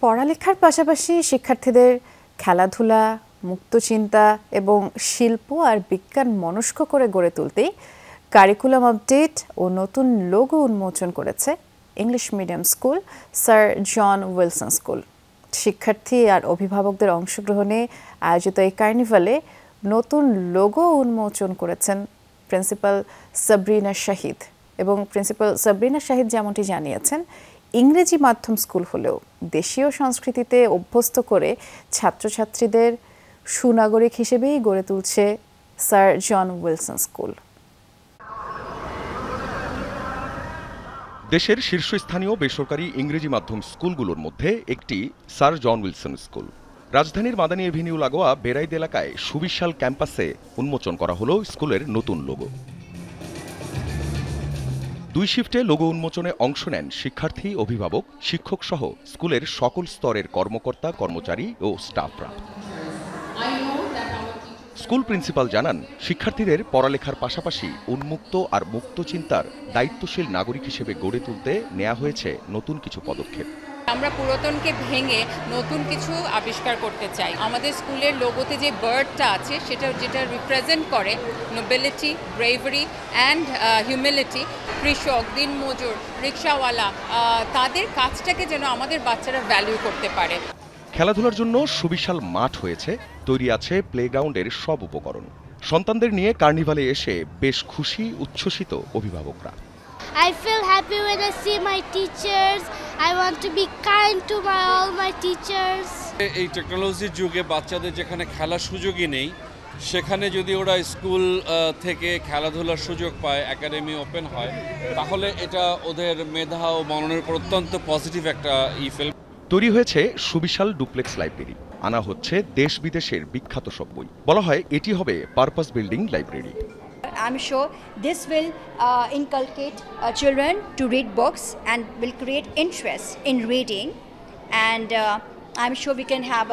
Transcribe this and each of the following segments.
পড়ালেখার পাশাপাশি শিক্ষার্থীদের খেলাধুলা, মুক্তচিন্তা এবং শিল্প আর বিজ্ঞান মনস্ক করে গড়ে তুলতেই কারিকুলাম আপডেট ও নতুন লোগো উন্মোচন করেছে English medium school sir John Wilson school. শিক্ষার্থী আর অভিভাবকদের অংশগ্রহণে আয়োজিত এই কার্নিভালে নতুন লোগো উন্মোচন করেছেন প্রিন্সিপাল সাবরিনা শাহিদ। এবং প্রিন্সিপাল সাবরিনা শাহিদ যেমনটি জানিয়েছেন, ইংরেজি মাধ্যম স্কুল হলেও দেশীয় সংস্কৃতিতে অভ্যস্ত করে ছাত্রছাত্রীদের সুনাগরিক হিসেবেই গড়ে তুলছে স্যার জন উইলসন স্কুল। দেশের শীর্ষস্থানীয় বেসরকারি ইংরেজি মাধ্যম স্কুলগুলোর মধ্যে একটি স্যার জন উইলসন স্কুল। রাজধানীর মাদানী এভিনিউ লাগোয়া বেরাইদ এলাকায় সুবিশাল ক্যাম্পাসে উন্মোচন করা হলো স্কুলের নতুন লোগো। 2 শিফটে লোগো উন্মোচনে অংশ নেন শিক্ষার্থী, অভিভাবক, শিক্ষক সহ স্কুলের সকল স্তরের কর্মকর্তা, কর্মচারী ও স্টাফরা। স্কুল প্রিন্সিপাল জানান, শিক্ষার্থীদের পড়ালেখার পাশাপাশি উন্মুক্ত আর মুক্ত চিন্তার দায়িত্বশীল নাগরিক হিসেবে গড়ে তুলতে নেওয়া হয়েছে নতুন কিছু পদক্ষেপ। আমরা পুরাতনকে ভেঙে নতুন কিছু আবিষ্কার করতে চাই। আমাদের স্কুলের লোগোতে যে বার্ডটা আছে যেটা রিপ্রেজেন্ট করে নোবেলিটি, ব্রেভারি অ্যান্ড হিউমিলিটি। কৃষক, দিনমজুর, রিক্সাওয়ালা, তাদের কাজটাকে যেন আমাদের বাচ্চারা ভ্যালু করতে পারে। খেলাধুলার জন্য সুবিশাল মাঠ হয়েছে, তৈরি আছে প্লেগ্রাউন্ডের সব উপকরণ। সন্তানদের নিয়ে কার্নিভালে এসে বেশ খুশি, উচ্ছ্বসিত অভিভাবকরা। I feel happy when I see my teachers. I want to be kind to all my teachers. এই টেকনোলজির যুগে বাচ্চাদের যেখানে খেলার সুযোগই নেই, সেখানে যদি ওরা স্কুল থেকে খেলাধুলার সুযোগ পায়, একাডেমি ওপেন হয়, তাহলে এটা ওদের মেধা ও মননের উপর অত্যন্ত পজিটিভ একটা ফেল। তৈরি হয়েছে সুবিশাল ডুপ্লেক্স লাইব্রেরি। আনা হচ্ছে দেশ বিদেশের বিখ্যাত সব বই। বলা হয় এটি হবে purpose building library. I'm sure this will inculcate children to read books and will create interest in reading, and I'm sure we can have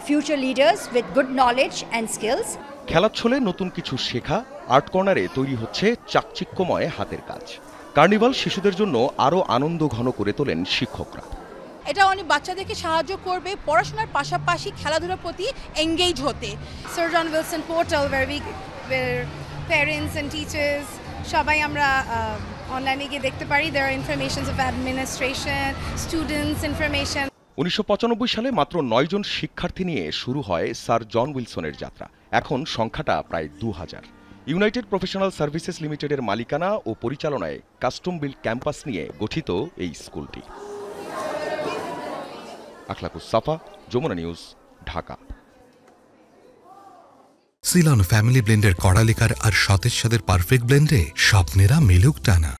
future leaders with good knowledge and skills. খেলাচ্ছলে নতুন কিছু শেখা, art কর্নারে তৈরি হচ্ছে চাকচিক্যময় হাতের কাজ। Carnival শিশুদের জন্য আরও আনন্দ ঘন করে তোলেন শিক্ষকরা। এটা অনেক বাচ্চাদেরকে সাহায্য করবে পড়াশোনার পাশাপাশি খেলাধুলার প্রতি এঙ্গেজ হতে। Sir John Wilson portal where parents and teachers সবাই আমরা অনলাইনে গিয়ে দেখতে পারি। there are informations of administration, students information। 1995 সালে মাত্র 9 জন শিক্ষার্থী নিয়ে শুরু হয় স্যার জন উইলসনের যাত্রা। এখন সংখ্যাটা প্রায় 2000। ইউনাইটেড প্রফেশনাল সার্ভিসেস লিমিটেডের মালিকানা ও পরিচালনায় কাস্টম বিল্ড ক্যাম্পাস নিয়ে গঠিত এই স্কুলটি। Akhlakus Safa, Jamuna news, Dhaka. Ceylon family ব্লেন্ডের কড়ালিকার আর সতেজ স্বাদের পারফেক্ট ব্লেন্ডে স্বপ্নেরা মিলুক টানা।